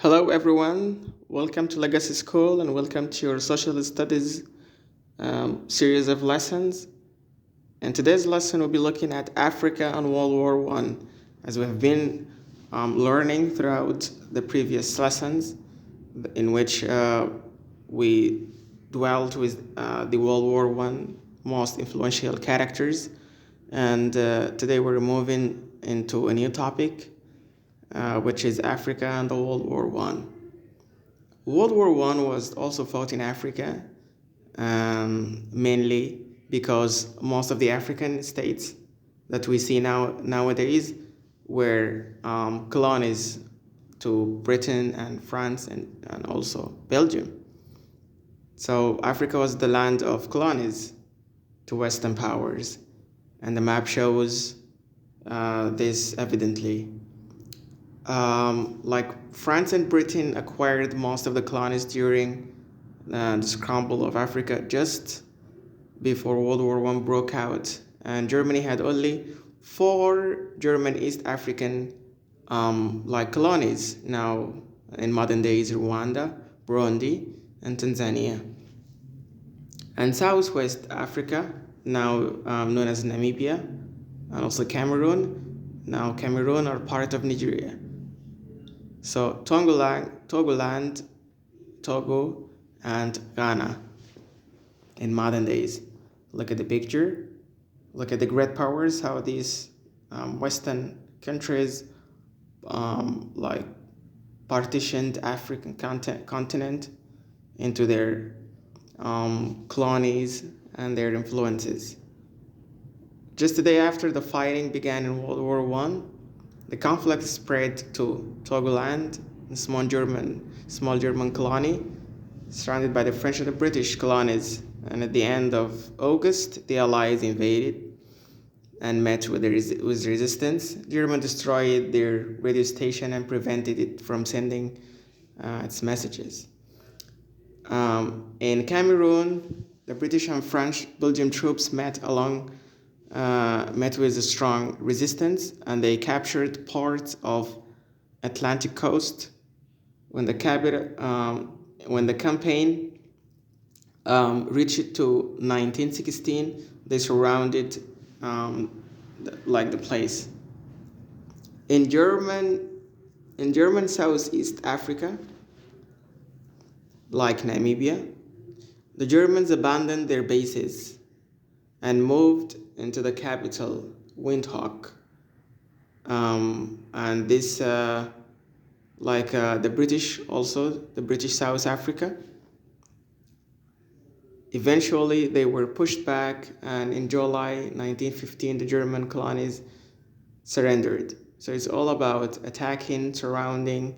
Hello, everyone. Welcome to Legacy School and welcome to your social studies series of lessons. And today's lesson will be looking at Africa and World War One, as we have been learning throughout the previous lessons, in which we dwelt with the World War One most influential characters. And today we're moving into a new topic, which is Africa and the World War One. World War One was also fought in Africa, mainly because most of the African states that we see nowadays were colonies to Britain and France and also Belgium. So Africa was the land of colonies to Western powers, and the map shows this evidently. Like France and Britain acquired most of the colonies during the scramble of Africa just before World War I broke out, and Germany had only 4 German East African colonies now in modern days: Rwanda, Burundi, and Tanzania. And Southwest Africa, now known as Namibia, and also Cameroon, now Cameroon, are part of Nigeria. So Togoland, Togo, and Ghana in modern days. Look at the picture. Look at the great powers, how these Western countries partitioned African continent into their colonies and their influences. Just the day after the fighting began in World War I, the conflict spread to Togoland, a small German colony, surrounded by the French and the British colonies. And at the end of August, the Allies invaded and met with resistance. Germany destroyed their radio station and prevented it from sending its messages. In Cameroon, the British and French Belgian troops met with a strong resistance, and they captured parts of Atlantic coast. When the campaign reached to 1916, they surrounded the place. In German Southeast Africa, like Namibia, the Germans abandoned their bases and moved into the capital, Windhoek. And this, the British South Africa, eventually they were pushed back, and in July 1915, the German colonies surrendered. So it's all about attacking, surrounding,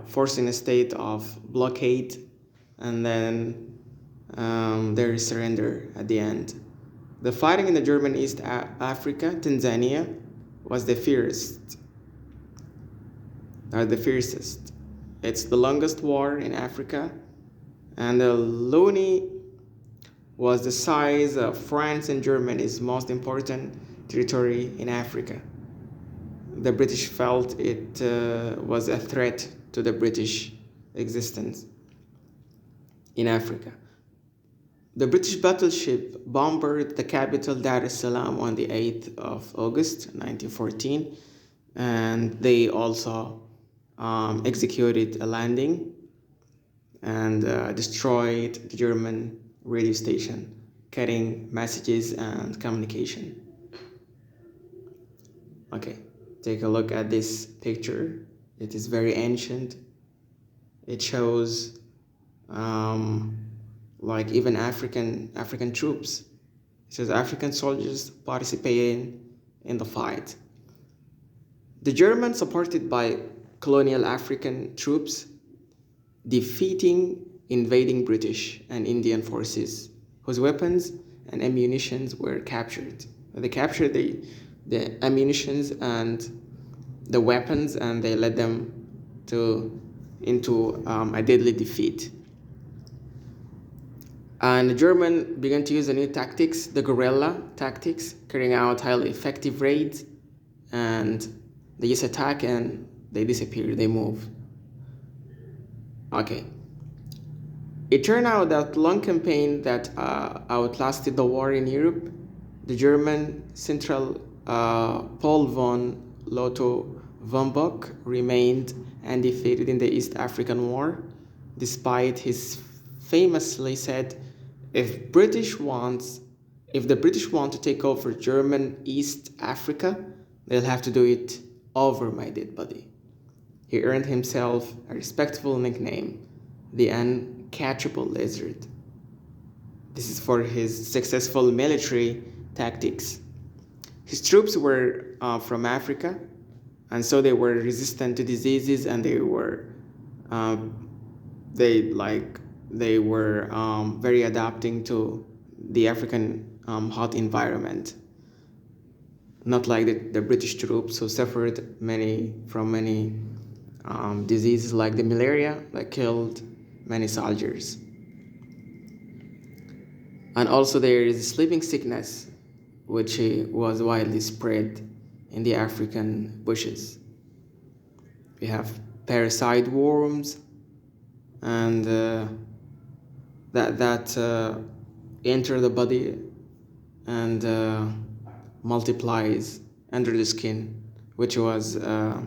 forcing a state of blockade, and then their surrender at the end. The fighting in the German East Africa, Tanzania, was the fiercest. It's the longest war in Africa, and the Loni was the size of France and Germany's most important territory in Africa. The British felt it was a threat to the British existence in Africa. The British battleship bombarded the capital Dar es Salaam on the 8th of August 1914, and they also executed a landing and destroyed the German radio station, cutting messages and communication. Okay, take a look at this picture. It is very ancient. It shows even African troops. It says African soldiers participating in the fight. The Germans, supported by colonial African troops, defeating invading British and Indian forces, whose weapons and ammunitions were captured. They captured the ammunitions and the weapons, and they led them into a deadly defeat. And the German began to use the new tactics, the guerrilla tactics, carrying out highly effective raids, and they just attack and They disappear, they move. Okay. It turned out that long campaign that outlasted the war in Europe, the German Central Paul von Lotto von Bock remained undefeated in the East African War, despite his famously said, if the British want to take over German East Africa, they'll have to do it over my dead body. He earned himself a respectable nickname, the Uncatchable Lizard. This is for his successful military tactics. His troops were from Africa, and so they were resistant to diseases, and they were very adapting to the African hot environment. Not like the British troops who suffered from many diseases like the malaria that killed many soldiers. And also there is sleeping sickness, which was widely spread in the African bushes. We have parasite worms, and that enter the body and multiplies under the skin, which was a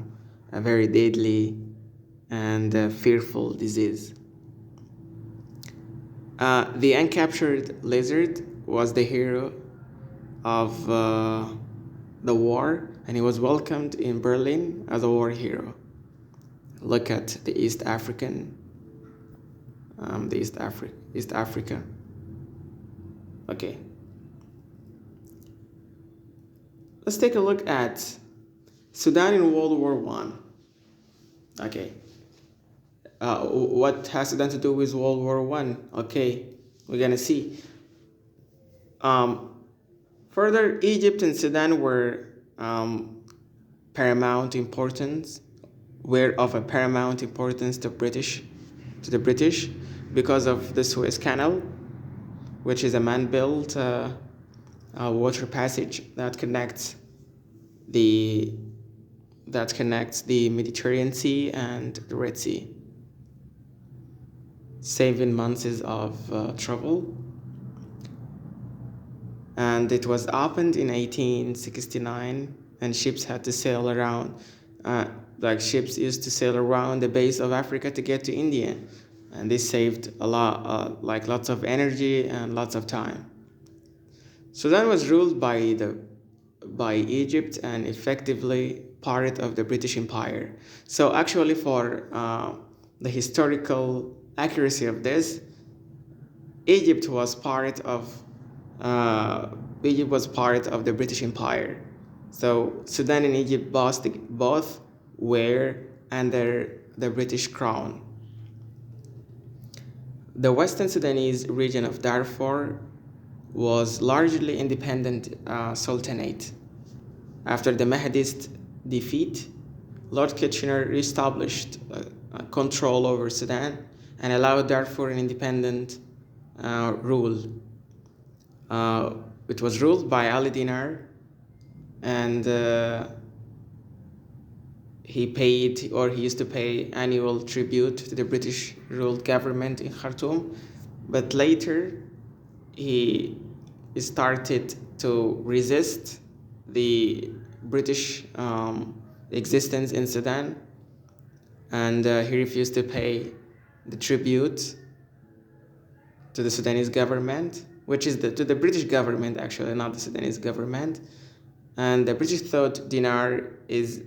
very deadly and fearful disease. The uncaptured lizard was the hero of the war, and he was welcomed in Berlin as a war hero. Look at the East Africa. Okay. Let's take a look at Sudan in World War One. Okay. What has Sudan to do with World War One? Okay, we're gonna see. Further, Egypt and Sudan were paramount importance, were of a paramount importance to the British, because of the Suez Canal, which is a man-built water passage that connects the Mediterranean Sea and the Red Sea, saving months of travel. And it was opened in 1869, and ships had to sail around, ships used to sail around the base of Africa to get to India, and this saved a lot, lots of energy and lots of time. Sudan was ruled by Egypt and effectively part of the British Empire. So actually, for the historical accuracy of this, Egypt was part of the British Empire. So Sudan and Egypt both were under the British Crown. The Western Sudanese region of Darfur was largely independent sultanate. After the Mahdist defeat, Lord Kitchener reestablished control over Sudan and allowed Darfur an independent rule. It was ruled by Ali Dinar, and he used to pay annual tribute to the British ruled government in Khartoum, but later he started to resist the British existence in Sudan, and he refused to pay the tribute to the Sudanese government, which is to the British government, actually, not the Sudanese government. And the British thought Dinar is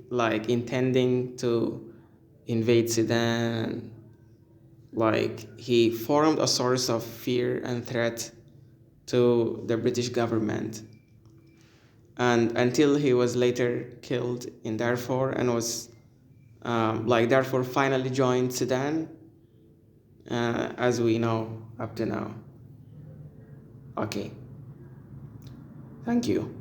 like intending to invade Sudan. Like, he formed a source of fear and threat to the British government, and until he was later killed in Darfur, and was Darfur finally joined Sudan, as we know up to now. Okay, thank you.